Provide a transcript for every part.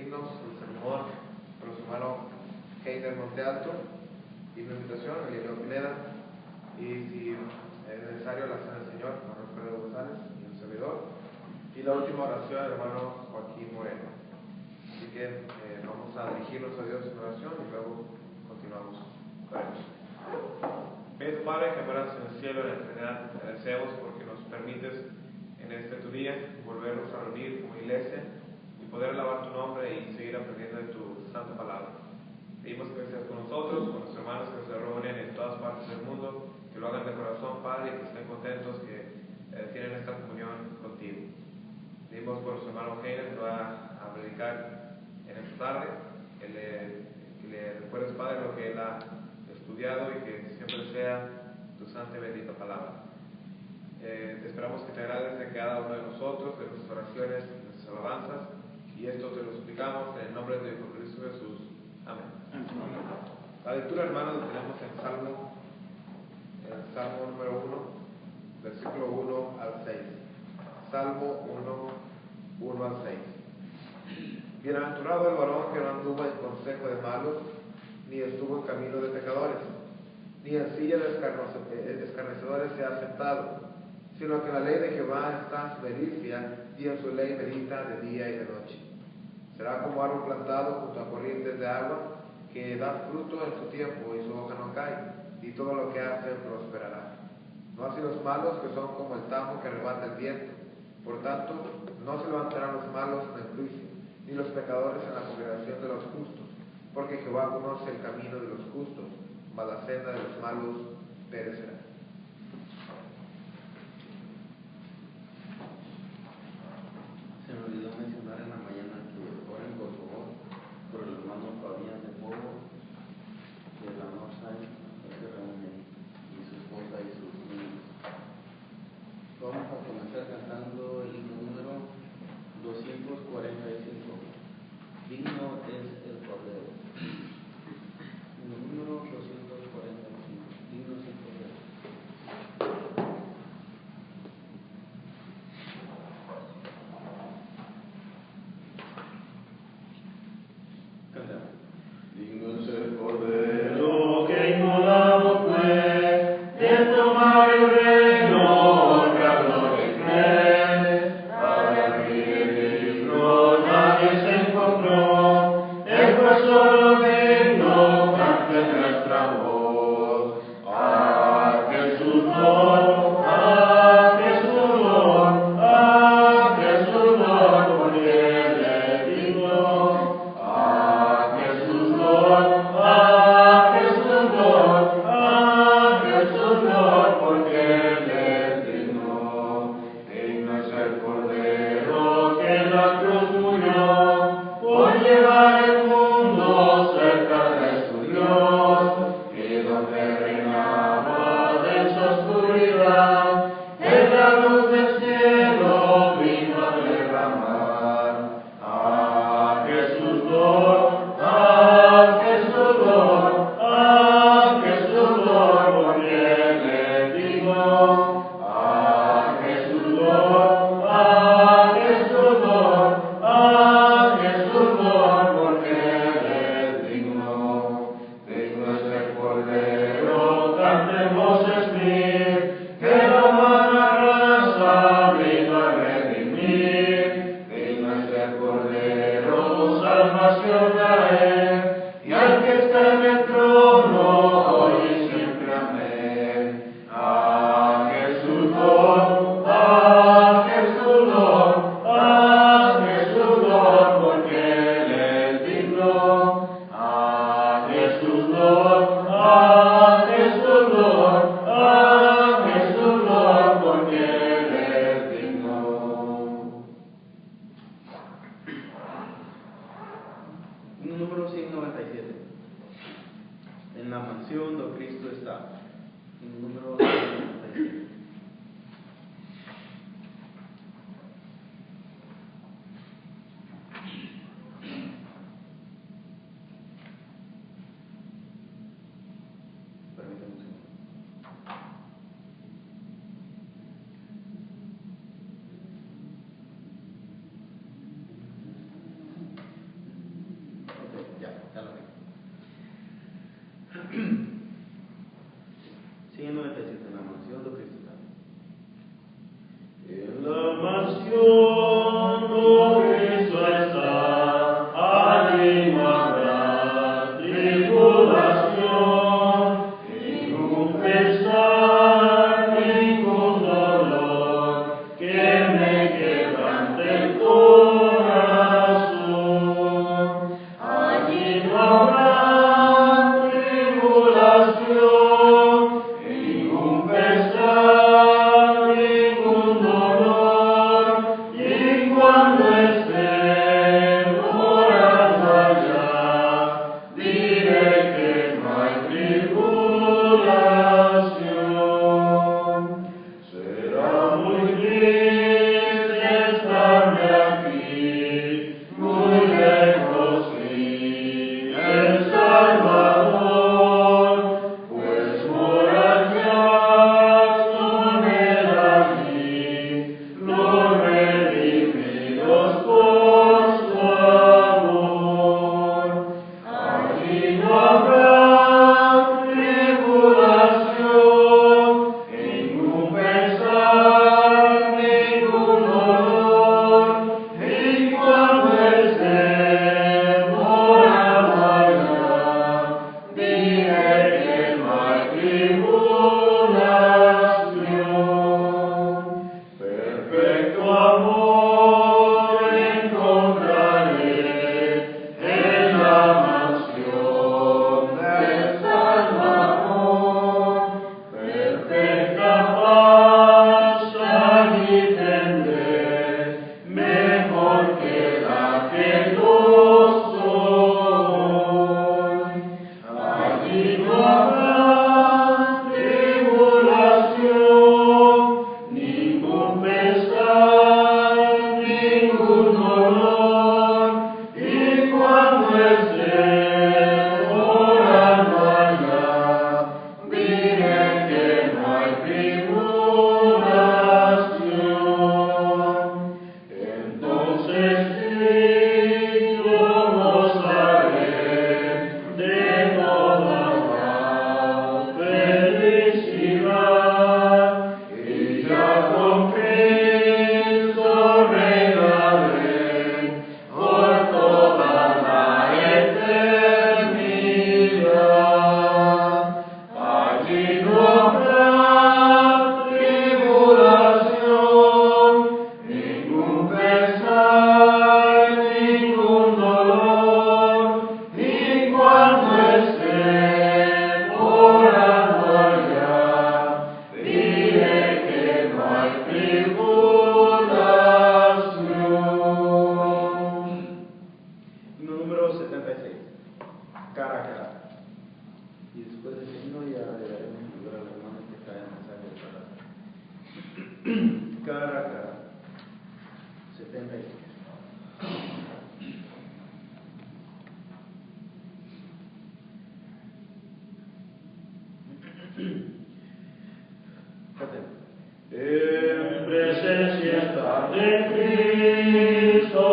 himnos, el sermón, por su hermano Heiner Montealto, y mi invitación, Elio Pineda, y si es necesario, la cena del Señor, hermano Pedro González y un servidor, y la última oración, el hermano Joaquín Moreno. Así que vamos a dirigirnos a Dios en oración y luego continuamos. Oremos. Bendito Padre que moras en el cielo, en la eternidad, te agradecemos porque nos permites en este tu día volvernos a reunir como iglesia y poder alabar tu nombre y seguir aprendiendo de tu santa palabra. Pedimos que seas con nosotros, con nuestros hermanos que se reúnen en todas partes del mundo, que lo hagan de corazón, Padre, y que estén contentos que tienen esta comunión contigo. Pedimos por nuestro hermano Heiner que va a predicar en esta tarde, que le recuerdes, Padre, lo que él ha estudiado y que siempre sea tu santa y bendita palabra. Esperamos que te agrades de cada uno de nosotros, de nuestras oraciones, de nuestras alabanzas, y esto te lo suplicamos en el nombre de Cristo Jesús. Amén. La lectura, hermanos, la tenemos en Salmo número 1, versículo 1 al 6. Salmo 1 al 6. Bienaventurado el varón que no anduvo en consejo de malos, ni estuvo en camino de pecadores, ni en silla de escarnecedores se ha sentado, sino que en la ley de Jehová está su delicia, y en su ley medita de día y de noche. Será como árbol plantado junto a corrientes de agua, que da fruto en su tiempo y su hoja no cae, y todo lo que hace prosperará. No así los malos, que son como el tamo que arrebata el viento. Por tanto, no se levantarán los malos en el juicio, ni los pecadores en la congregación de los justos, porque Jehová conoce el camino de los justos, mas la senda de los malos perecerá. Se me olvidó mencionar en la mañana que oren por favor por el hermano Fabián de Pogo de la Northside, que se reúne, y su esposa y sus niños. Vamos a comenzar cantando el himno número 245. Digno es el Cordero. Himno número 245. Digno es el Cordero. Digno es el Cordero que inmolado fue, de tomar el reino, honra, gloria y fe. Para vivirlo nadie se encontró, él fue solo digno, cante nuestra voz. ¡Ah, Jesús Lord! ¡Ah, Jesús Lord! ¡Ah, Jesús Lord! Porque Él es digno. ¡Ah, Jesús Lord! ¡Ah, Jesús Lord! ¡Ah, Jesús Lord! Porque Él es digno. Digno es el Cordero que en la cruz murió, por llevar el mundo cerca de su Dios, y donde reinaba densa oscuridad, en la luz del cielo vino a derramar. ¡Ah, Jesús Lord! ¡Ah, Jesús Lord! ¡Ah, Jesús Lord! Porque Él es digno. ¡Ah, Jesús Lord! ¡Ah, Jesús Lord! ¡Ah, Jesús Lord! Porque Él es digno. Digno es el Cordero, cantemos mil, que la humana raza vino a redimir. Digno es el Cordero, salvación traer, y al que está en el trono, hoy y siempre. Amén. ¡Ah, Jesús Lord! ¡Ah, Jesús Lord! ¡Ah, Jesús Lord! Porque Él es digno. ¡Ah, Jesús Lord! ¡Ah, Jesús Lord! ¡Ah, Jesús Lord! Porque Él es digno. Himno número 197. En la mansión donde Cristo está. Himno número 197. Permítame un segundo. Siguiendo el texto en la mansión de Cristo. En la mansión donde Cristo está, allí no habrá tribulación, ningún pesar, ningún dolor que me quebrante el corazón. Allí no habrá tribulación, ningún pesar, ningún dolor, y cuando estemos allá, diré que no hay tribulación. Será muy triste estarme aquí, muy lejos el Salvador, pues morar con él allí, los redimidos por su amor. Allí no habrá tribulación, ningún pesar, ningún dolor, y cuando estemos allá, diré que no hay tribulación. Perfecto amor encontraré en la mansión del Salvador. Perfecta paz allí tendré, mejor que la que yo soy. Allí no habrá tribulación, ningún pesar, ningún dolor, y cuando estemos allá, diré que no hay tribulación. Entonces sí, yo gozaré de toda la felicidad, y ya con Cristo reinaré por toda la eternidad. Allí no habrá tribulación, ningún pesar, ningún dolor, y cuando estemos allá, diré que no hay tribulación. Número 76. Cara a cara. Y después de seguirlo ya le daremos lugar a los hermanos que traen mensajes para cara a cara. 76. En presencia está de Cristo,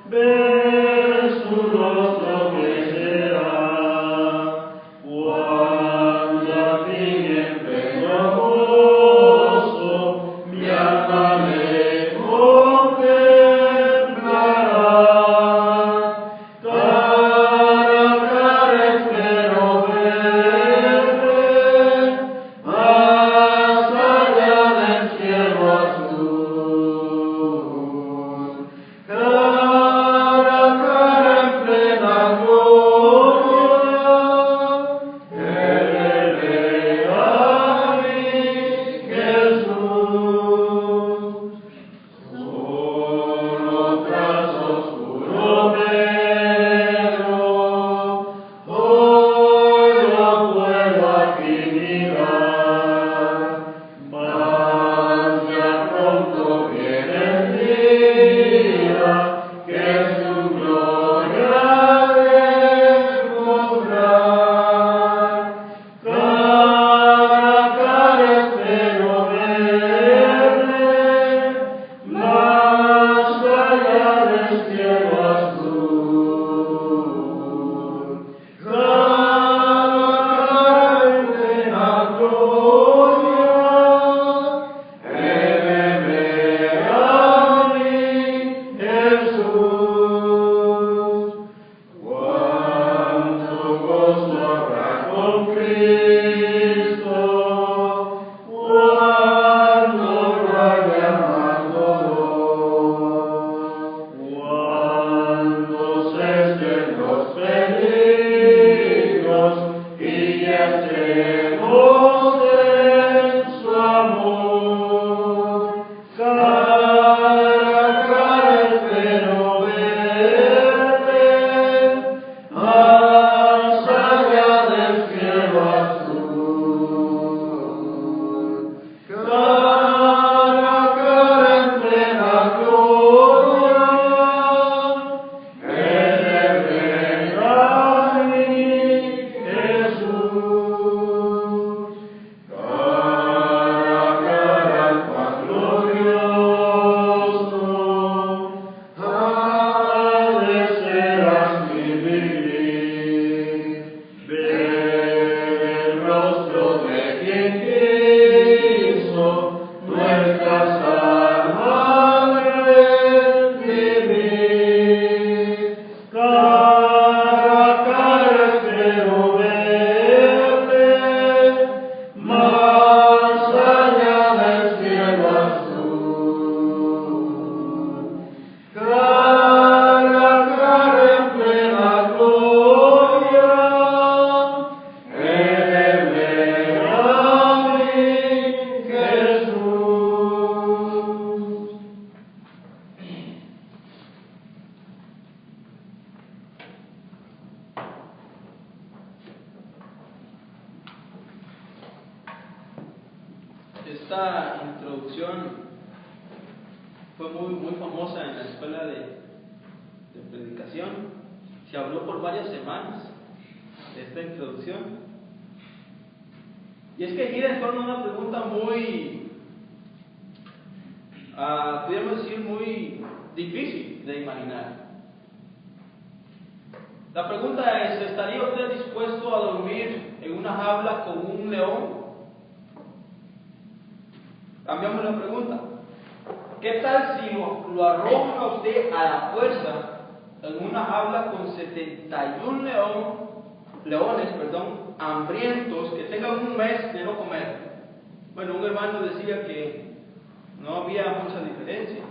ver su rostro que será, cuando al fin en pleno gozo mi alma le contemplará. Cara a cara espero verle, más allá del cielo azul. Esta introducción fue muy famosa en la escuela de predicación. Se habló por varias semanas de esta introducción. Y es que gira en torno a una pregunta muy, podríamos decir, muy difícil de imaginar. La pregunta es: ¿estaría usted dispuesto a dormir en una jaula con un león? Cambiamos la pregunta. ¿Qué tal si lo arrojan a usted a la fuerza en una jaula con 71 leones, hambrientos, que tengan un mes de no comer? Bueno, un hermano decía que no había mucha diferencia,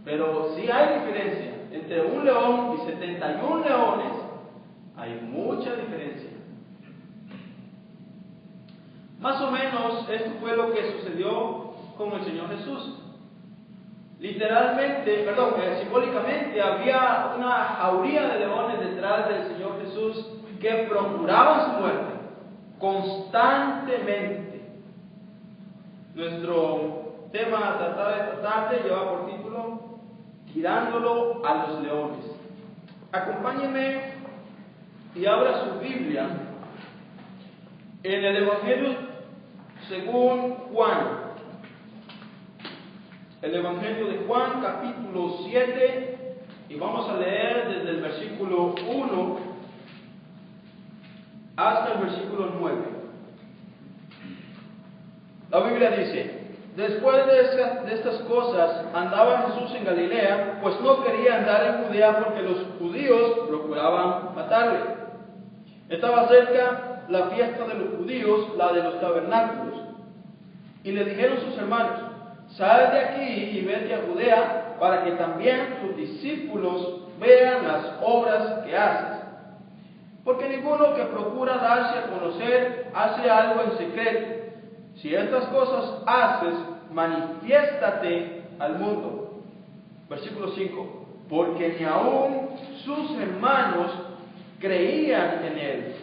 pero sí hay diferencia. Entre un león y 71 leones hay mucha diferencia. Más o menos esto fue lo que sucedió con el Señor Jesús. Simbólicamente había una jauría de leones detrás del Señor Jesús que procuraban su muerte constantemente. Nuestro tema a tratar esta tarde lleva por título Tirándolo a los leones. Acompáñenme y abra su Biblia en el Evangelio según Juan. El Evangelio de Juan, capítulo 7, y vamos a leer desde el versículo 1 hasta el versículo 9. La Biblia dice: después de estas cosas andaba Jesús en Galilea, pues no quería andar en Judea porque los judíos procuraban matarle. Estaba cerca la fiesta de los judíos, la de los tabernáculos. Y le dijeron sus hermanos: sal de aquí y vete a Judea, para que también tus discípulos vean las obras que haces. Porque ninguno que procura darse a conocer hace algo en secreto. Si estas cosas haces, manifiéstate al mundo. Versículo 5. Porque ni aun sus hermanos creían en él.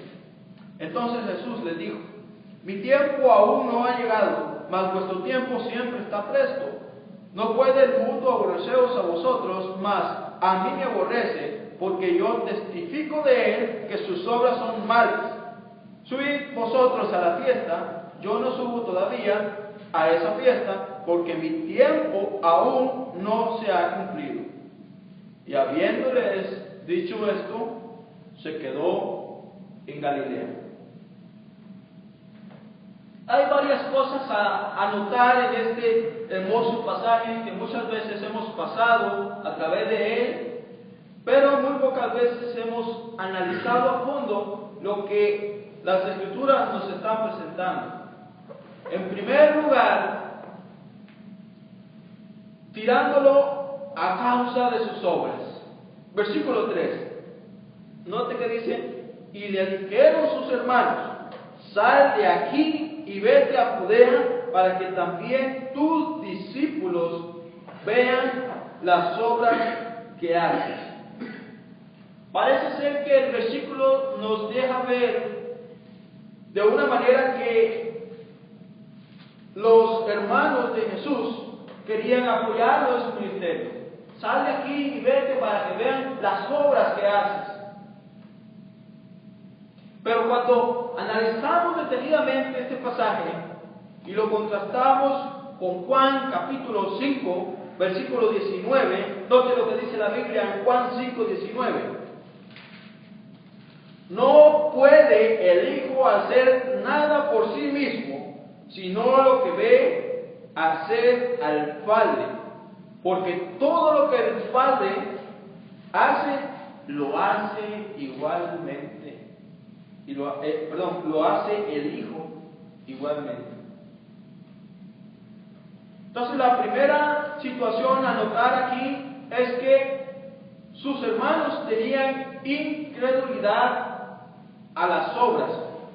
Entonces Jesús les dijo: mi tiempo aún no ha llegado, mas vuestro tiempo siempre está presto. No puede el mundo aborreceros a vosotros, mas a mí me aborrece, porque yo testifico de él que sus obras son malas. Subid vosotros a la fiesta, yo no subo todavía a esa fiesta, porque mi tiempo aún no se ha cumplido. Y habiéndoles dicho esto, se quedó en Galilea. Hay varias cosas a notar en este hermoso pasaje que muchas veces hemos pasado a través de él, pero muy pocas veces hemos analizado a fondo lo que las Escrituras nos están presentando. En primer lugar, tirándolo a causa de sus obras. Versículo 3. Note que dice: y le dijeron sus hermanos: sal de aquí y vete a Judea, para que también tus discípulos vean las obras que haces. Parece ser que el versículo nos deja ver de una manera que los hermanos de Jesús querían apoyarlo en su ministerio. Sal de aquí y vete para que vean las obras que haces. Pero cuando analizamos detenidamente este pasaje y lo contrastamos con Juan capítulo 5, versículo 19, note lo que dice la Biblia en Juan 5, 19. No puede el Hijo hacer nada por sí mismo, sino lo que ve hacer al Padre. Porque todo lo que el Padre hace, lo hace igualmente. Lo hace el Hijo igualmente. Entonces, la primera situación a notar aquí es que sus hermanos tenían incredulidad a las obras.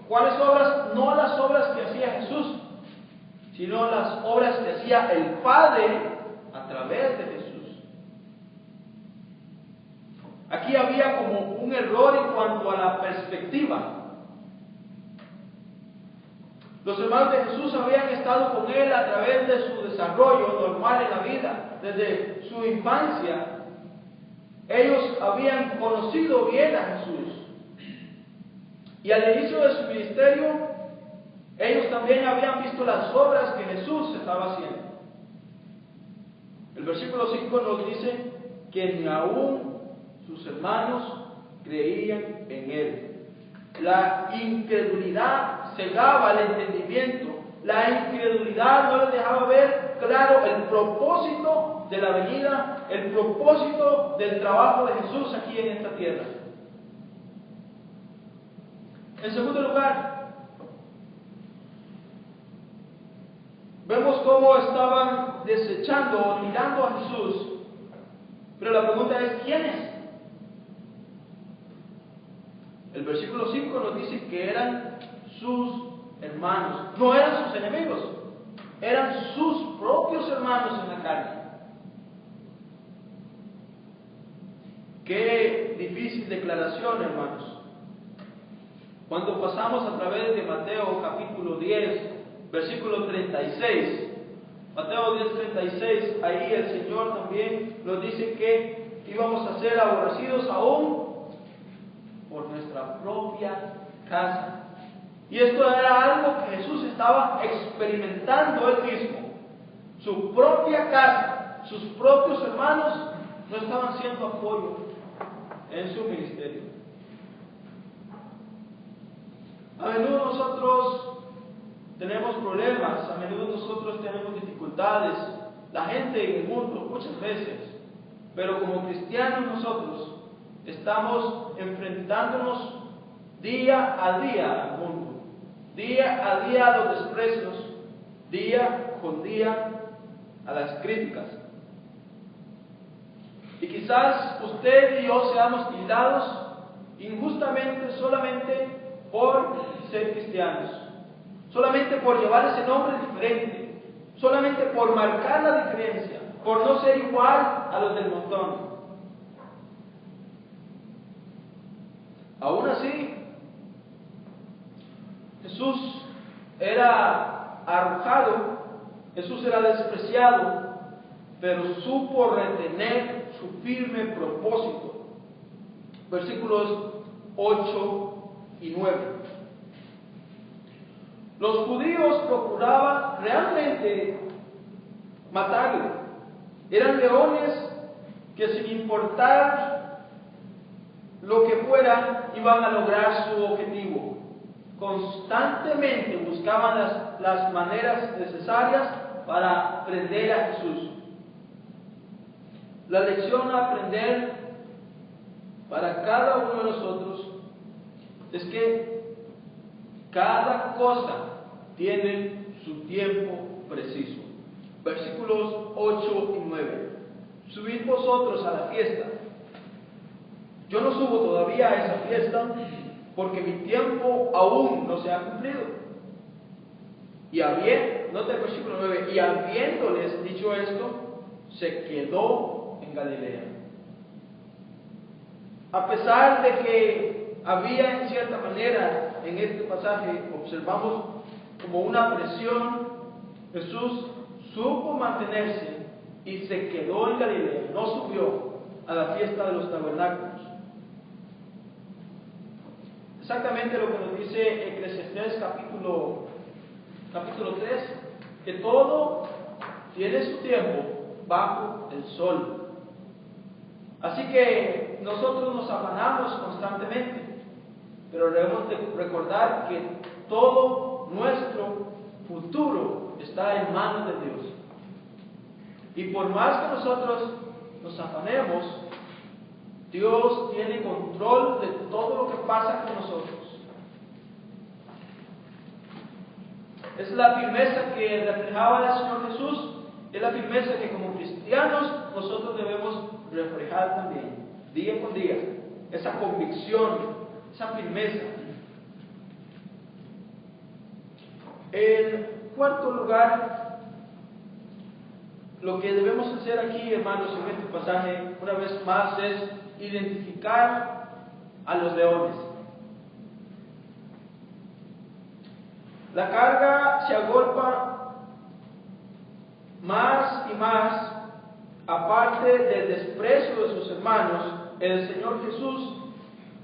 ¿Cuáles obras? No las obras que hacía Jesús, sino las obras que hacía el Padre a través de Jesús. Aquí había como un error en cuanto a la perspectiva. Los hermanos de Jesús habían estado con Él a través de su desarrollo normal en la vida, desde su infancia. Ellos habían conocido bien a Jesús. Y al inicio de su ministerio, ellos también habían visto las obras que Jesús estaba haciendo. El versículo 5 nos dice que ni aún sus hermanos creían en Él. La incredulidad cegaba el entendimiento. La incredulidad no les dejaba ver claro el propósito de la venida, el propósito del trabajo de Jesús aquí en esta tierra. En segundo lugar, vemos cómo estaban desechando o mirando a Jesús. Pero la pregunta es, ¿quiénes? El versículo 5 nos dice que eran sus hermanos, no eran sus enemigos, eran sus propios hermanos en la carne. Qué difícil declaración, hermanos. Cuando pasamos a través de Mateo capítulo 10, versículo 36, Mateo 10, 36, ahí el Señor también nos dice que íbamos a ser aborrecidos aún por nuestra propia casa. Y esto era algo que Jesús estaba experimentando él mismo. Su propia casa, sus propios hermanos no estaban siendo apoyo en su ministerio. A menudo nosotros tenemos problemas, a menudo nosotros tenemos dificultades, la gente en el mundo muchas veces, pero como cristianos nosotros estamos enfrentándonos día a día al mundo, día a día a los desprecios, día con día a las críticas. Y quizás usted y yo seamos tildados injustamente solamente por ser cristianos, solamente por llevar ese nombre diferente, solamente por marcar la diferencia, por no ser igual a los del montón. Aún así, Jesús era arrojado, Jesús era despreciado, pero supo retener su firme propósito. Versículos 8 y 9. Los judíos procuraban realmente matarlo. Eran leones que sin importar lo que fuera, iban a lograr su objetivo. Constantemente buscaban las maneras necesarias para prender a Jesús. La lección a aprender para cada uno de nosotros es que cada cosa tiene su tiempo preciso. Versículos 8 y 9. Subid vosotros a la fiesta. Yo no subo todavía a esa fiesta porque mi tiempo aún no se ha cumplido. Y nota el versículo 9, y habiéndoles dicho esto, se quedó en Galilea. A pesar de que había en cierta manera en este pasaje, observamos como una presión, Jesús supo mantenerse y se quedó en Galilea, no subió a la fiesta de los tabernáculos. Exactamente lo que nos dice Eclesiastés capítulo 3, que todo tiene su tiempo bajo el sol. Así que nosotros nos afanamos constantemente, pero debemos de recordar que todo nuestro futuro está en manos de Dios. Y por más que nosotros nos afanemos, Dios tiene control de todo lo que pasa con nosotros. Es la firmeza que reflejaba el Señor Jesús, es la firmeza que como cristianos nosotros debemos reflejar también, día con día, esa convicción, esa firmeza. En cuarto lugar, lo que debemos hacer aquí, hermanos, en este pasaje, una vez más, es identificar a los leones. La carga se agolpa más y más. Aparte del desprecio de sus hermanos, el Señor Jesús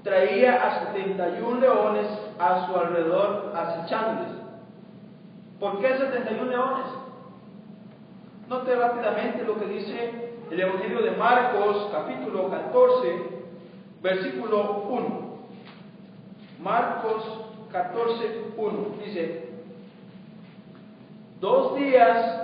traía a 71 leones a su alrededor acechándoles. ¿Por qué 71 leones? Note rápidamente lo que dice el Evangelio de Marcos, capítulo 14, versículo 1. Marcos 14, 1. Dice: 2 días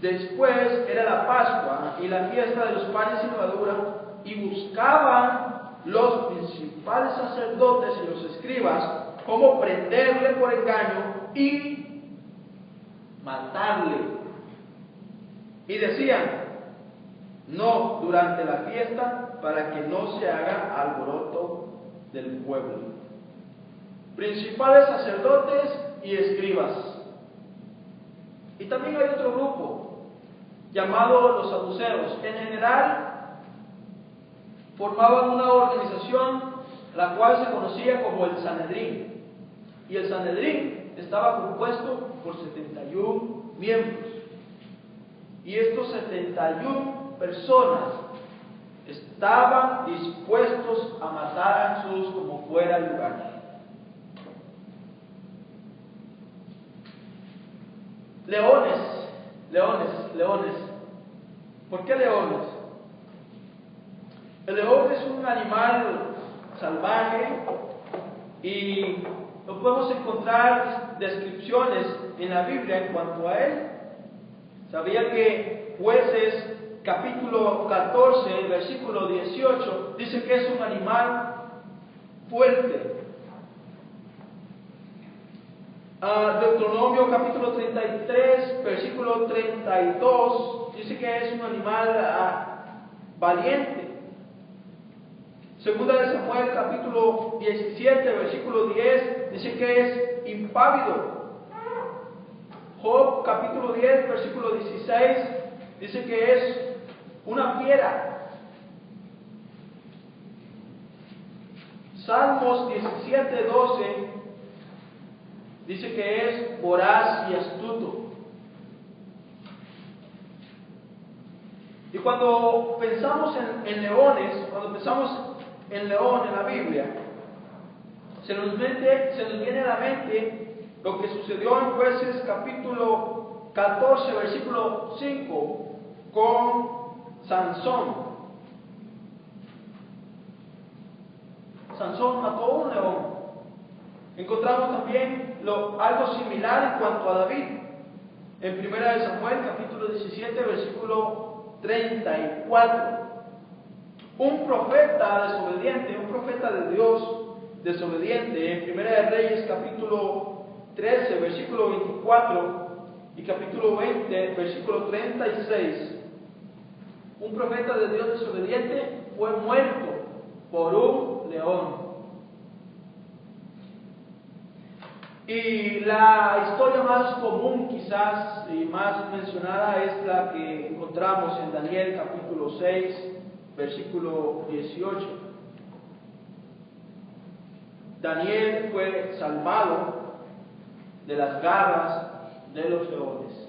después era la Pascua y la fiesta de los panes sin levadura, y buscaban los principales sacerdotes y los escribas cómo prenderle por engaño y matarle. Y decían: no durante la fiesta, para que no se haga alboroto del pueblo. Principales sacerdotes y escribas. Y también hay otro grupo llamado los saduceos. En general formaban una organización la cual se conocía como el Sanedrín. Y el Sanedrín estaba compuesto por 71 miembros. Y estos 71 personas estaban dispuestos a matar a Jesús como fuera el lugar. Leones, leones, leones. ¿Por qué leones? El león es un animal salvaje y no podemos encontrar descripciones en la Biblia en cuanto a él. ¿Sabía que Jueces capítulo 14, versículo 18, dice que es un animal fuerte? Deuteronomio capítulo 33, versículo 32, dice que es un animal valiente. Segunda de Samuel capítulo 17, versículo 10, dice que es impávido. Job capítulo 10, versículo 16, dice que es una fiera. Salmos 17, 12, dice que es voraz y astuto. Y cuando pensamos en leones, cuando pensamos en león en la Biblia, se nos viene a la mente lo que sucedió en Jueces capítulo 14, versículo 5, con Sansón. Sansón mató a un león. Encontramos también algo similar en cuanto a David. En 1 de Samuel capítulo 17, versículo 34. Un profeta desobediente, un profeta de Dios desobediente, en 1 de Reyes capítulo 13, versículo 24 y capítulo 20, versículo 36. Un profeta de Dios desobediente fue muerto por un león. Y la historia más común quizás y más mencionada es la que encontramos en Daniel capítulo 6, versículo 18. Daniel fue salvado de las garras de los leones.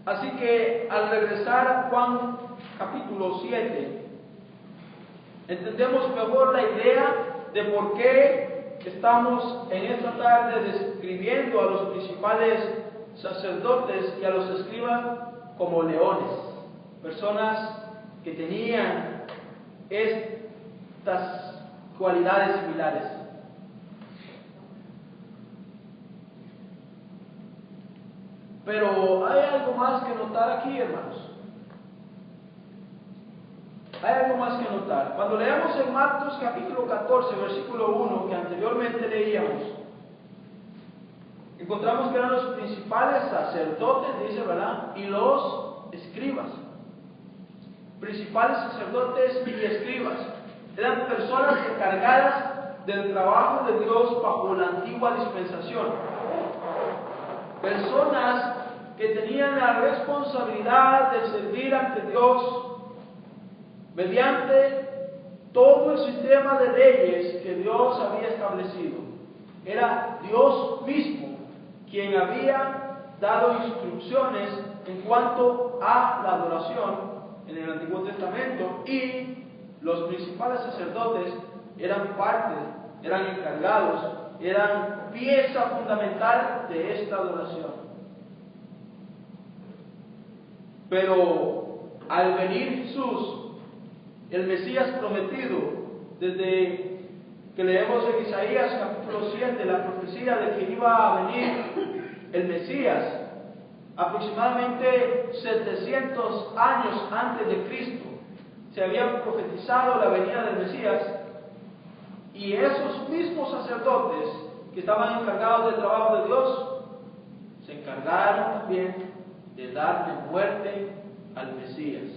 Así que al regresar a Juan capítulo 7, entendemos mejor la idea de por qué estamos en esta tarde describiendo a los principales sacerdotes y a los escribas como leones, personas que tenían estas cualidades similares. Pero hay algo más que notar aquí, hermanos. Hay algo más que notar. Cuando leemos en Marcos capítulo 14, versículo 1, que anteriormente leíamos, encontramos que eran los principales sacerdotes, dice, ¿verdad? Y los escribas. Principales sacerdotes y escribas. Eran personas encargadas del trabajo de Dios bajo la antigua dispensación. Personas que tenían la responsabilidad de servir ante Dios mediante todo el sistema de leyes que Dios había establecido. Era Dios mismo quien había dado instrucciones en cuanto a la adoración en el Antiguo Testamento, y los principales sacerdotes eran parte, eran encargados, eran pieza fundamental de esta adoración. Pero al venir Jesús, el Mesías prometido, desde que leemos en Isaías capítulo 7 la profecía de que iba a venir el Mesías, aproximadamente 700 años antes de Cristo, se había profetizado la venida del Mesías, y esos mismos sacerdotes que estaban encargados del trabajo de Dios, se encargaron también de darle muerte al Mesías.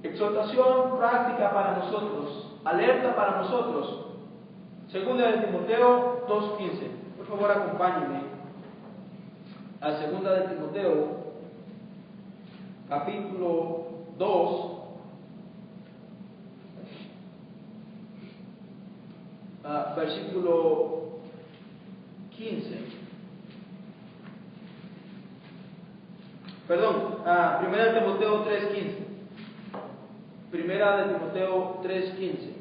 Exhortación práctica para nosotros, alerta para nosotros. Segunda de Timoteo 2:15. Por favor, acompáñenme a Segunda de Timoteo, capítulo 2, versículo 15. Perdón, Primera de Timoteo 3:15. Primera de Timoteo 3:15.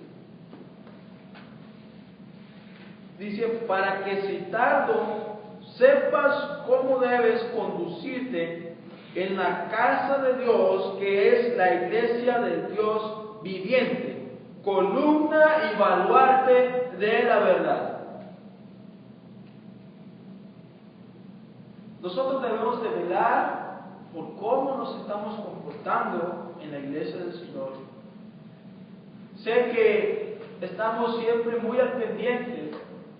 Dice, para que si tardo, sepas cómo debes conducirte en la casa de Dios, que es la iglesia del Dios viviente, columna y baluarte de la verdad. Nosotros debemos de velar por cómo nos estamos comportando en la iglesia del Señor. Sé que estamos siempre muy al pendiente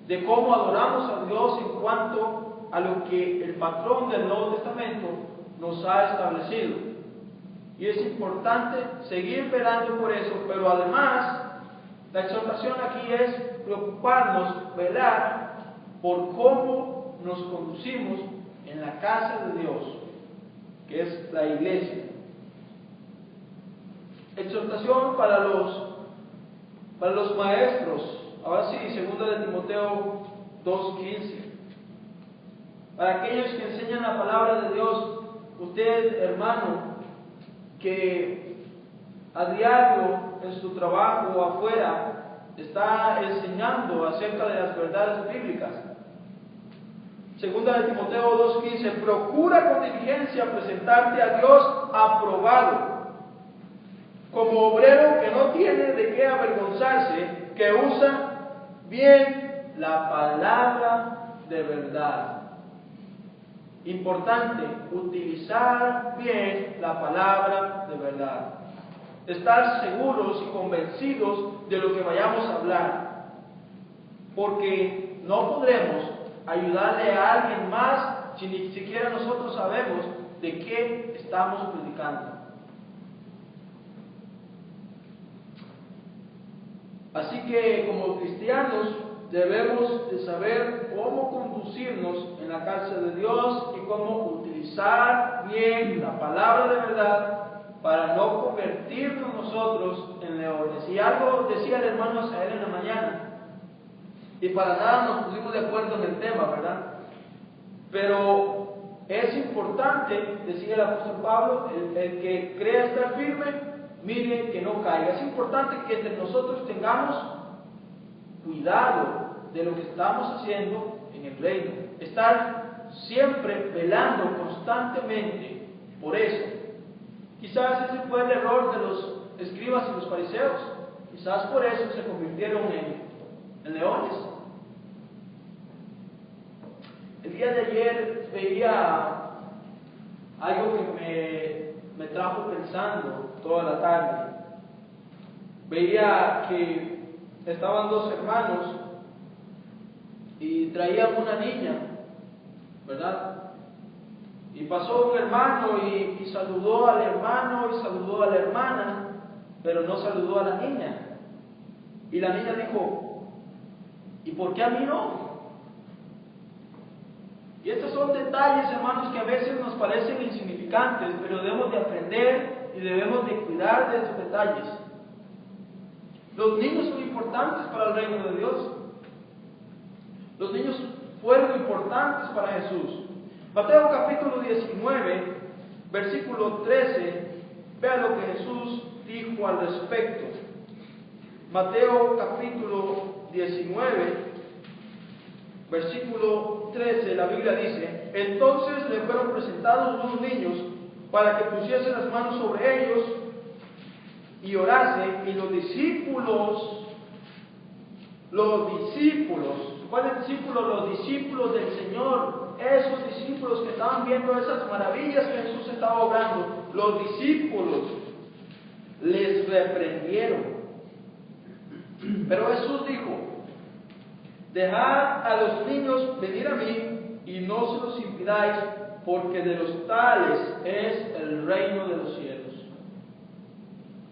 de cómo adoramos a Dios en cuanto a lo que el patrón del Nuevo Testamento nos ha establecido. Y es importante seguir velando por eso, pero además la exhortación aquí es preocuparnos, velar por cómo nos conducimos en la casa de Dios, que es la iglesia. Exhortación para los maestros. Ahora sí, segunda de Timoteo 2:15. Para aquellos que enseñan la palabra de Dios, usted, hermano, que a diario en su trabajo o afuera está enseñando acerca de las verdades bíblicas. Segunda de Timoteo 2:15, procura con diligencia presentarte a Dios aprobado, como obrero que no tiene de qué avergonzarse, que usa bien la palabra de verdad. Importante, utilizar bien la palabra de verdad. Estar seguros y convencidos de lo que vayamos a hablar, porque no podremos ayudarle a alguien más si ni siquiera nosotros sabemos de qué estamos predicando. Así que como cristianos debemos de saber cómo conducirnos en la casa de Dios y cómo utilizar bien la palabra de verdad para no convertirnos nosotros en leones. Y algo decía el hermano Asael en la mañana, y para nada nos pusimos de acuerdo en el tema, ¿verdad? Pero es importante, decía el apóstol Pablo, el que crea estar firme, mire que no caiga. Es importante que entre nosotros tengamos cuidado de lo que estamos haciendo en el reino. Estar siempre velando constantemente por eso. Quizás ese fue el error de los escribas y los fariseos. Quizás por eso se convirtieron en leones. El día de ayer veía algo que me trajo pensando toda la tarde. Veía que estaban dos hermanos y traían una niña, ¿verdad? Y pasó un hermano y saludó al hermano y saludó a la hermana, pero no saludó a la niña. Y la niña dijo, ¿y por qué a mí no? Y estos son detalles, hermanos, que a veces nos parecen insignificantes, pero debemos de aprender y debemos de cuidar de estos detalles. Los niños son importantes para el reino de Dios. Los niños fueron importantes para Jesús. Mateo capítulo 19, versículo 13, vea lo que Jesús dijo al respecto. Mateo capítulo 19, versículo 13, la Biblia dice: entonces le fueron presentados los niños para que pusiese las manos sobre ellos y orase, y los discípulos, ¿cuáles discípulos? Los discípulos del Señor, esos discípulos que estaban viendo esas maravillas que Jesús estaba obrando, los discípulos les reprendieron. Pero Jesús dijo: dejad a los niños venir a mí y no se los impidáis, porque de los tales es el reino de los cielos.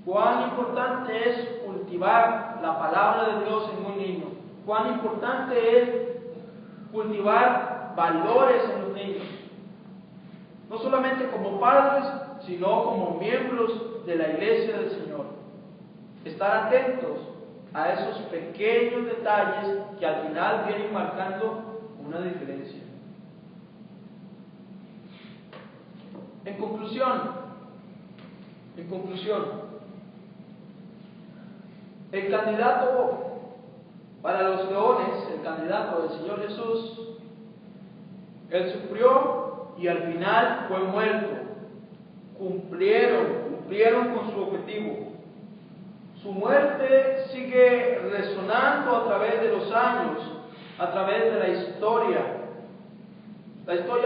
Cuán importante es cultivar la palabra de Dios en un niño. Cuán importante es cultivar valores en los niños. No solamente como padres, sino como miembros de la iglesia del Señor. Estar atentos a esos pequeños detalles que al final vienen marcando una diferencia. En conclusión, el candidato para los leones, el candidato del Señor Jesús, Él sufrió y al final fue muerto. Cumplieron con su objetivo. Su muerte sigue resonando a través de los años, a través de la historia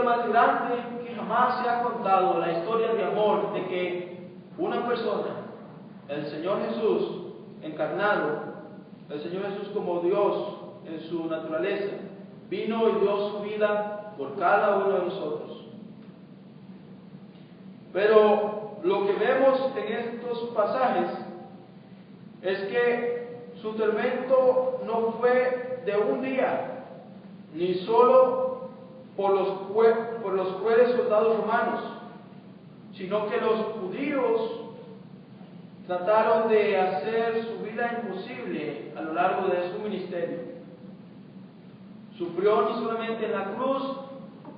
más grande que jamás se ha contado, la historia de amor, de que una persona, el Señor Jesús encarnado, el Señor Jesús como Dios en su naturaleza, vino y dio su vida por cada uno de nosotros. Pero lo que vemos en estos pasajes es que su tormento no fue de un día, ni solo por los crueles soldados romanos, sino que los judíos trataron de hacer su vida imposible a lo largo de su ministerio. Sufrió no solamente en la cruz,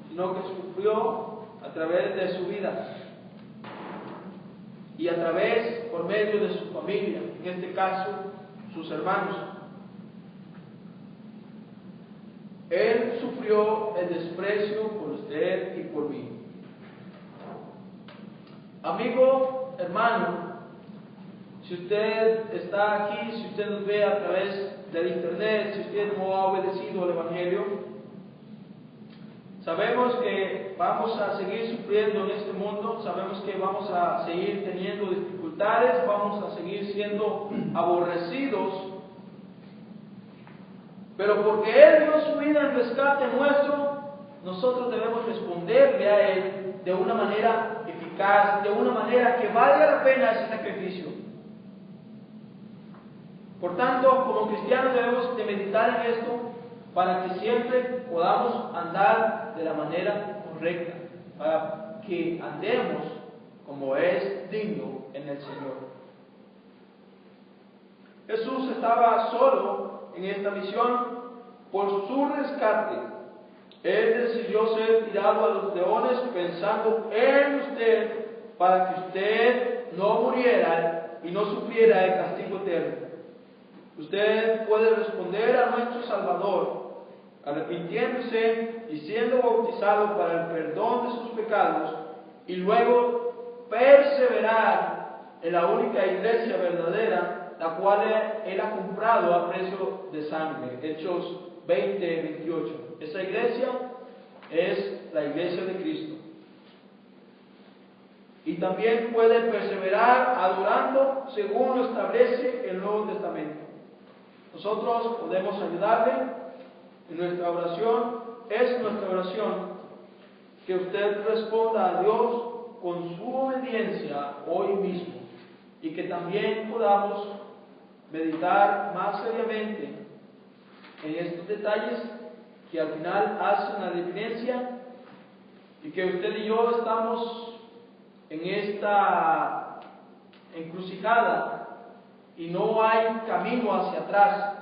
sino que sufrió a través de su vida y a través, por medio de su familia, en este caso, sus hermanos. Él sufrió el desprecio por usted y por mí. Amigo, hermano, si usted está aquí, si usted nos ve a través del internet, si usted no ha obedecido al Evangelio, sabemos que vamos a seguir sufriendo en este mundo, sabemos que vamos a seguir teniendo dificultades, vamos a seguir siendo aborrecidos, pero porque Él dio su vida en rescate nuestro, nosotros debemos responderle a Él de una manera eficaz, de una manera que valga la pena ese sacrificio. Por tanto, como cristianos debemos de meditar en esto para que siempre podamos andar de la manera correcta, para que andemos como es digno en el Señor. Jesús estaba solo en esta misión por su rescate. Él decidió ser tirado a los leones pensando en usted para que usted no muriera y no sufriera el castigo eterno. Usted puede responder a nuestro Salvador arrepintiéndose y siendo bautizado para el perdón de sus pecados y luego perseverar en la única iglesia verdadera, la cual Él ha comprado a precio de sangre. Hechos 20:28. Esa iglesia es la iglesia de Cristo. Y también puede perseverar adorando según lo establece el Nuevo Testamento. Nosotros podemos ayudarle en nuestra oración. Es nuestra oración que usted responda a Dios con su obediencia hoy mismo y que también podamos meditar más seriamente en estos detalles que al final hacen la diferencia y que usted y yo estamos en esta encrucijada y no hay camino hacia atrás.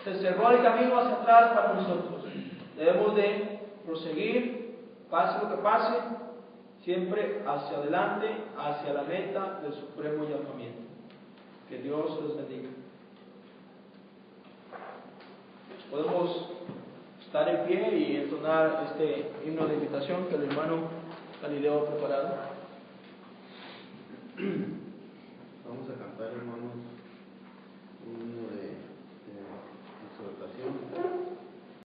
Se cerró el camino hacia atrás para nosotros. Debemos de proseguir, pase lo que pase, siempre hacia adelante, hacia la meta del supremo llamamiento. Que Dios les bendiga. Podemos estar en pie y entonar este himno de invitación que el hermano Galileo ha preparado.